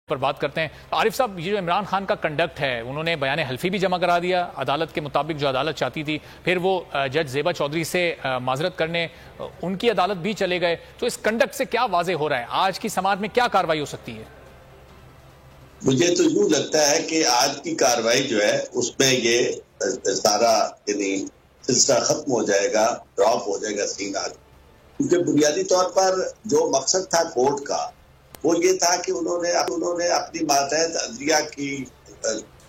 پر بات کرتے ہیں. عارف صاحب، یہ جو عمران خان کا کنڈکٹ ہے، انہوں نے بیان حلفی بھی جمع کرا دیا عدالت کے مطابق جو عدالت چاہتی تھی، پھر وہ جج زیبا چودھری سے معذرت کرنے ان کی عدالت بھی چلے گئے. تو اس کنڈکٹ سے کیا واضح ہو رہا ہے؟ آج کی سماعت میں کیا کارروائی ہو سکتی ہے؟ مجھے تو یوں لگتا ہے کہ آج کی کارروائی جو ہے اس میں یہ سارا یعنی سلسلہ ختم ہو جائے گا، ڈراپ ہو جائے گا سین آج. کیونکہ بنیادی طور پر جو مقصد تھا کورٹ کا وہ یہ تھا کہ انہوں نے اپنی ماتحت عدلیہ کی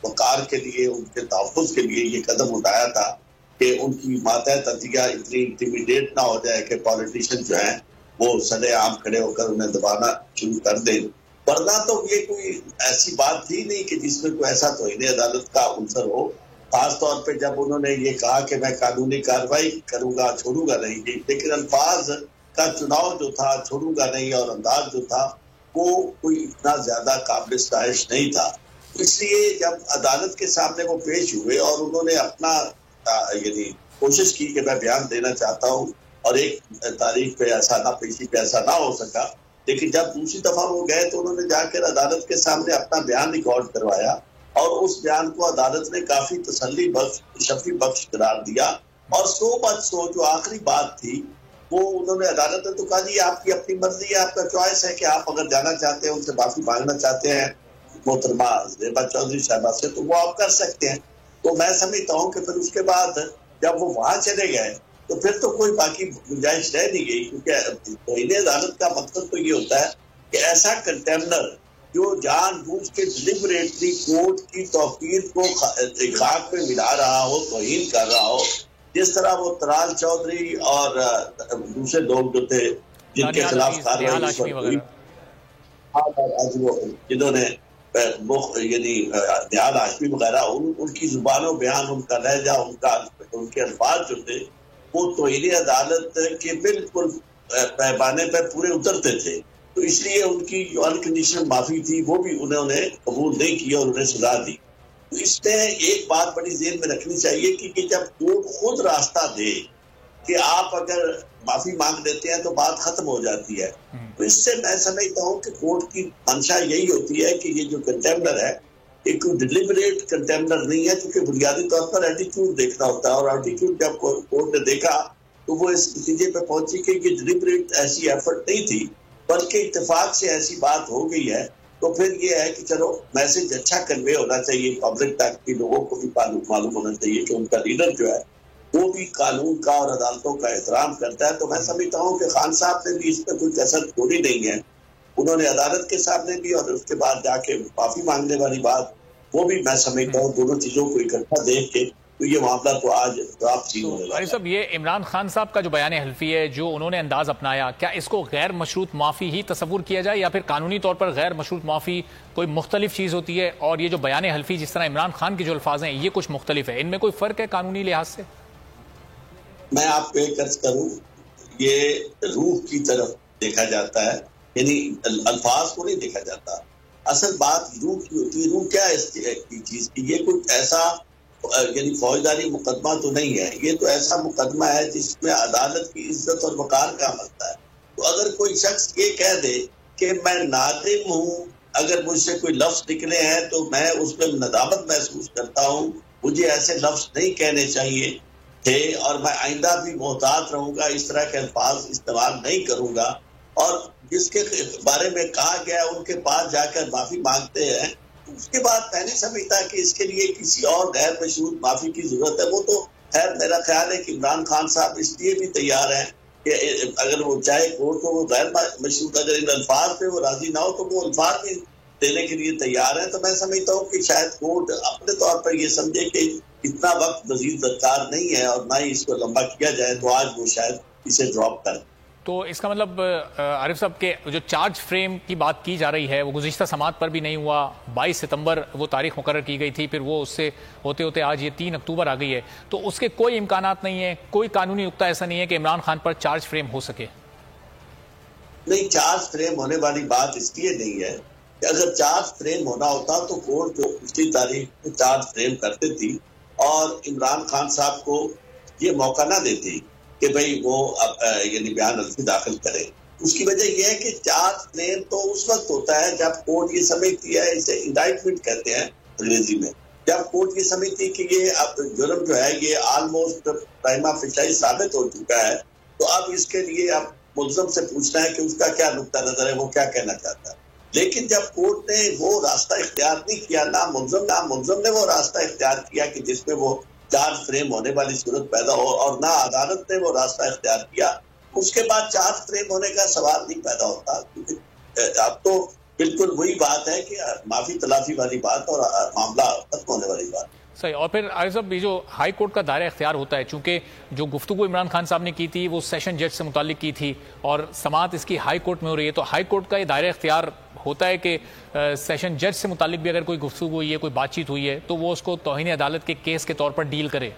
وقار کے لیے، ان کے تحفظ کے لیے یہ قدم اٹھایا تھا کہ ان کی ماتحت عدلیہ اتنی انٹیمیڈیٹ نہ ہو جائے کہ پولیٹیشین جو ہیں وہ سدے عام کھڑے ہو کر انہیں دبانا شروع کر دیں. ورنہ تو یہ کوئی ایسی بات تھی نہیں کہ جس میں کوئی ایسا توہین عدالت کا عنصر ہو. خاص طور پہ جب انہوں نے یہ کہا کہ میں قانونی کارروائی کروں گا، چھوڑوں گا نہیں، لیکن الفاظ کا چناؤ جو تھا چھوڑوں گا نہیں اور انداز جو تھا وہ کوئی اتنا زیادہ قابل ستائش نہیں تھا. اس لیے جب عدالت کے سامنے وہ پیش ہوئے اور انہوں نے اپنا یعنی کوشش کی کہ میں بیان دینا چاہتا ہوں اور ایک تاریخ پہ ایسا نہ پیشی پہ ایسا نہ ہو سکا، لیکن جب دوسری دفعہ وہ گئے تو انہوں نے جا کر عدالت کے سامنے اپنا بیان ریکارڈ کروایا اور اس بیان کو عدالت نے کافی تسلی بخش، شفیع بخش قرار دیا. اور سو جو آخری بات تھی وہ انہوں نے عدالت نے تو کہا جی آپ کی اپنی مرضی ہے، آپ کا چوائس ہے کہ آپ اگر جانا چاہتے ہیں، ان سے معافی مانگنا چاہتے ہیں محترمہ زیبا چودھری صاحبہ سے تو وہ آپ کر سکتے ہیں. تو میں سمجھتا ہوں کہ پھر اس کے بعد جب وہ وہاں چلے گئے تو پھر تو کوئی باقی گنجائش رہ نہیں گئی، کیونکہ توہین عدالت کا مقصد تو یہ ہوتا ہے کہ ایسا کنٹیمنر جو جان بوجھ کے ڈیلیبریٹلی کورٹ کی توقیر کو خاک پہ ملا رہا ہو، توہین کر رہا ہو، جس طرح وہ ترال چودھری اور دوسرے لوگ جو تھے جن کے خلاف کارروائی جنہوں نے یعنی نیال ہاشمی وغیرہ ان کی زبان و بیان، ان کا لہجہ، ان کے الفاظ جو تھے وہ توہین عدالت کے بالکل پیمانے پہ پورے اترتے تھے. تو اس لیے ان کی جو انکنڈیشنل معافی تھی وہ بھی انہوں نے قبول نہیں کی اور انہیں سزا دی. تو اس میں ایک بات بڑی ذہن میں رکھنی چاہیے کہ جب کورٹ خود راستہ دے کہ آپ اگر معافی مانگ لیتے ہیں تو بات ختم ہو جاتی ہے، تو اس سے میں سمجھتا ہوں کہ کورٹ کی منشا یہی ہوتی ہے کہ یہ جو کنٹیمنر ہے ایک ڈیلیبریٹ کنٹیمنر نہیں ہے، کیونکہ بنیادی طور پر ایٹیٹیوڈ دیکھنا ہوتا ہے، اور ایٹیٹیوڈ جب کورٹ نے دیکھا تو وہ اس نتیجے پہ پہنچی کہ یہ ڈیلیبریٹ ایسی ایفرٹ نہیں تھی بلکہ اتفاق سے ایسی بات ہو گئی ہے. تو پھر یہ ہے کہ چلو میسج اچھا کنوے ہونا چاہیے پبلک تک، کہ لوگوں کو بھی معلوم ہونا چاہیے کہ ان کا لیڈر جو ہے وہ بھی قانون کا اور عدالتوں کا احترام کرتا ہے. تو میں سمجھتا ہوں کہ خان صاحب نے بھی اس پہ کوئی کسر چھوڑی نہیں ہے. انہوں نے عدالت کے سامنے بھی اور اس کے بعد جا کے معافی مانگنے والی بات وہ بھی میں سمجھتا ہوں دونوں چیزوں کو اکٹھا دیکھ کے تو یہ معاملہ تو آج ڈراپ سین ہونے لگا. صاحب، یہ عمران خان صاحب کا جو بیان حلفی ہے جو انہوں نے انداز اپنایا، کیا اس کو غیر مشروط معافی ہی تصور کیا جائے یا پھر قانونی طور پر غیر مشروط معافی کوئی مختلف چیز ہوتی ہے، اور یہ جو بیان حلفی جس طرح عمران خان کے جو الفاظ ہیں یہ کچھ مختلف ہے، ان میں کوئی فرق ہے قانونی لحاظ سے؟ میں آپ کو ایک عرض کروں، یہ روح کی طرف دیکھا جاتا ہے، یعنی الفاظ کو نہیں دیکھا جاتا. اصل بات روح کی ہوتی ہے. روح کیا ہے اس چیز کی؟ یہ کوئی ایسا یعنی فوجداری مقدمہ تو نہیں ہے، یہ تو ایسا مقدمہ ہے جس میں عدالت کی عزت اور وقار کا مسئلہ ہے. تو اگر کوئی شخص یہ کہہ دے کہ میں نادم ہوں، اگر مجھ سے کوئی لفظ نکلے ہیں تو میں اس میں ندامت محسوس کرتا ہوں، مجھے ایسے لفظ نہیں کہنے چاہیے تھے اور میں آئندہ بھی محتاط رہوں گا، اس طرح کے الفاظ استعمال نہیں کروں گا، اور جس کے بارے میں کہا گیا ان کے پاس جا کر معافی مانگتے ہیں، اس کے بعد میں نہیں سمجھتا کہ اس کے لیے کسی اور غیر مشروط معافی کی ضرورت ہے. وہ تو خیر میرا خیال ہے کہ عمران خان صاحب اس لیے بھی تیار ہیں کہ اگر وہ چاہے کورٹ کو وہ غیر مشروط اگر ان الفاظ پہ وہ راضی نہ ہو تو وہ الفاظ بھی دینے کے لیے تیار ہیں. تو میں سمجھتا ہوں کہ شاید کورٹ اپنے طور پر یہ سمجھے کہ اتنا وقت مزید درکار نہیں ہے اور نہ ہی اس کو لمبا کیا جائے، تو آج وہ شاید اسے ڈراپ کر. تو اس کا مطلب عارف صاحب کہ جو چارج فریم کی بات کی جا رہی ہے وہ گزشتہ سماعت پر بھی نہیں ہوا. 22 ستمبر وہ تاریخ مقرر کی گئی تھی، پھر وہ اس سے ہوتے ہوتے آج یہ 3 اکتوبر آ گئی ہے. تو اس کے کوئی امکانات نہیں ہیں، کوئی قانونی نقطہ ایسا نہیں ہے کہ عمران خان پر چارج فریم ہو سکے؟ نہیں، چارج فریم ہونے والی بات اس لیے نہیں ہے کہ اگر چارج فریم ہونا ہوتا تو کورٹ جو پچھلی تاریخ میں چارج فریم کرتی تھی اور عمران خان صاحب کو یہ موقع نہ دیتی کہ بھئی وہ یعنی بیان حلفی داخل کرے. اس کی وجہ یہ ہے کہ چارج فریم تو اس وقت ہوتا ہے جب کورٹ یہ سمجھتی ہے، اسے انڈائٹمنٹ کہتے ہیں انگریزی میں، جب کورٹ یہ سمجھتی ہے کہ یہ اب جرم جو ہے یہ آلموسٹ پرائما فیشی ثابت ہو چکا ہے، تو اب اس کے لیے اب ملزم سے پوچھنا ہے کہ اس کا کیا نقطہ نظر ہے، وہ کیا کہنا چاہتا ہے۔ لیکن جب کورٹ نے وہ راستہ اختیار نہیں کیا، نہ ملزم نے وہ راستہ اختیار کیا کہ جس میں وہ چارج فریم ہونے والی صورت پیدا ہو، اور نہ عدالت نے وہ راستہ اختیار کیا، اس کے بعد چارج فریم ہونے کا سوال نہیں پیدا ہوتا، کیونکہ اب تو بالکل وہی بات ہے کہ معافی تلافی والی بات اور معاملہ ختم ہونے والی بات۔ صحیح۔ اور پھر عارف صاحب، یہ جو ہائی کورٹ کا دائرہ اختیار ہوتا ہے، چونکہ جو گفتگو عمران خان صاحب نے کی تھی وہ سیشن جج سے متعلق کی تھی اور سماعت اس کی ہائی کورٹ میں ہو رہی ہے، تو ہائی کورٹ کا یہ دائرہ اختیار ہوتا ہے کہ سیشن جج سے متعلق بھی اگر کوئی گفتگو ہوئی ہے، کوئی بات چیت ہوئی ہے، تو وہ اس کو توہین عدالت کے کیس کے طور پر ڈیل کرے۔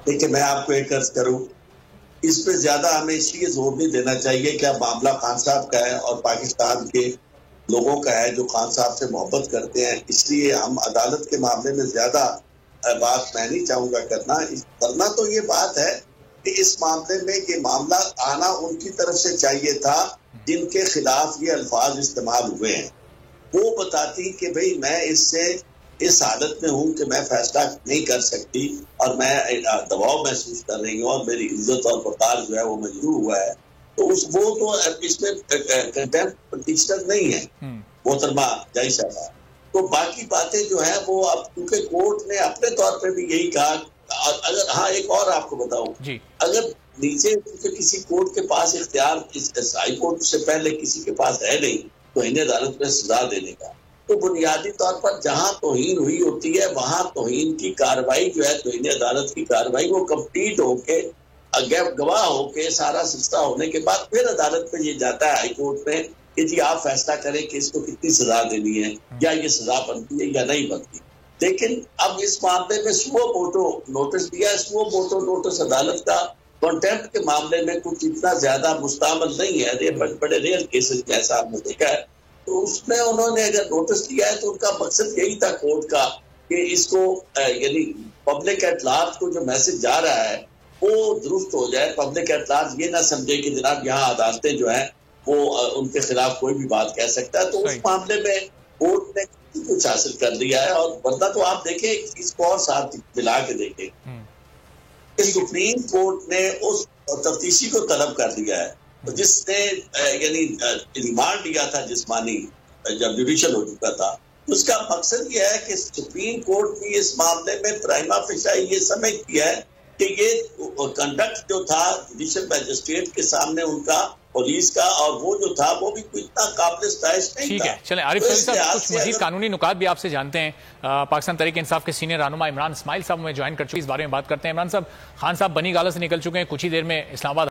دیکھیں، میں آپ کو ایک عرض کروں، اس پہ زیادہ ہمیں اس لیے زور نہیں دینا چاہیے کہ اب معاملہ خان صاحب کا ہے اور پاکستان کے لوگوں کا ہے جو خان صاحب سے محبت کرتے ہیں، اس لیے ہم عدالت کے معاملے میں زیادہ بات میں نہیں چاہوں گا کرنا تو یہ بات ہے کہ اس معاملے میں یہ معاملہ آنا ان کی طرف سے چاہیے تھا جن کے خلاف یہ الفاظ استعمال ہوئے ہیں۔ وہ بتاتی کہ بھئی میں اس حالت میں ہوں کہ میں فیصلہ نہیں کر سکتی اور میں دباؤ محسوس کر رہی ہوں اور میری عزت اور وقار جو ہے وہ مجروح ہوا ہے، تو وہ تو اس میں کنٹیمپٹ پٹیشنر نہیں ہے محترمہ جائی صاحبہ۔ تو باقی باتیں جو ہیں وہ اب کیونکہ کورٹ نے اپنے طور پہ بھی یہی کہا، اگر ہاں ایک اور آپ کو بتاؤں، اگر نیچے کسی کورٹ کے پاس اختیار اس ہائی کورٹ سے پہلے کسی کے پاس ہے نہیں تو انہیں عدالت میں سزا دینے کا، تو بنیادی طور پر جہاں توہین ہوئی ہوتی ہے وہاں توہین کی کارروائی جو ہے توہین عدالت کی کارروائی وہ کمپلیٹ ہو کے گواہ ہو کے سارا سلسلہ ہونے کے بعد پھر عدالت میں یہ جاتا ہے ہائی کورٹ میں کہ جی آپ فیصلہ کریں کہ اس کو کتنی سزا دینی ہے، یا یہ سزا بنتی ہے یا نہیں بنتی۔ لیکن اب اس معاملے میں سو موٹو نوٹس دیا، سو موٹو نوٹس عدالت کا کنٹیمپٹ کے معاملے میں کچھ اتنا زیادہ مستعمل نہیں ہے، بڑے ریئر کیسز میں ایسا آپ نے دیکھا ہے، تو اس میں انہوں نے اگر نوٹس دیا ہے تو ان کا مقصد یہی تھا کورٹ کا کہ اس کو یعنی پبلک ایٹ لارج کو جو میسج جا رہا ہے وہ درست ہو جائے، پبلک ایٹ لارج یہ نہ سمجھے کہ جناب یہاں عدالتیں جو ہیں وہ ان کے خلاف کوئی بھی بات کہہ سکتا ہے، تو اس معاملے میں کورٹ نے کچھ حاصل کر لیا ہے۔ اور ورنہ تو آپ دیکھیں اس کو اور ساتھ ملا کے دیکھیں کہ سپریم کورٹ نے اس تفتیشی کو طلب کر دیا ہے جس نے یعنی ریمانڈ لیا تھا جسمانی جب جوڈیشل ہو چکا تھا۔ اس کا مقصد یہ ہے کہ سپریم کورٹ بھی اس معاملے میں پرائما فیشی یہ سمجھتی ہے کہ یہ کنڈکٹ جو تھا جوڈیشل میجسٹریٹ کے سامنے ان کا پولیس کا اور وہ جو تھا وہ بھی کوئی اتنا قابل ستائش نہیں تھا۔ ٹھیک ہے، چلیں عارف صاحب کچھ مزید قانونی نکات بھی آپ سے جانتے ہیں۔ پاکستان تحریک انصاف کے سینئر رہنما عمران اسماعیل صاحب میں جوائن کر چکے، اس بارے میں بات کرتے ہیں۔ عمران صاحب، خان صاحب بنی گالہ سے نکل چکے ہیں، کچھ ہی دیر میں اسلام آباد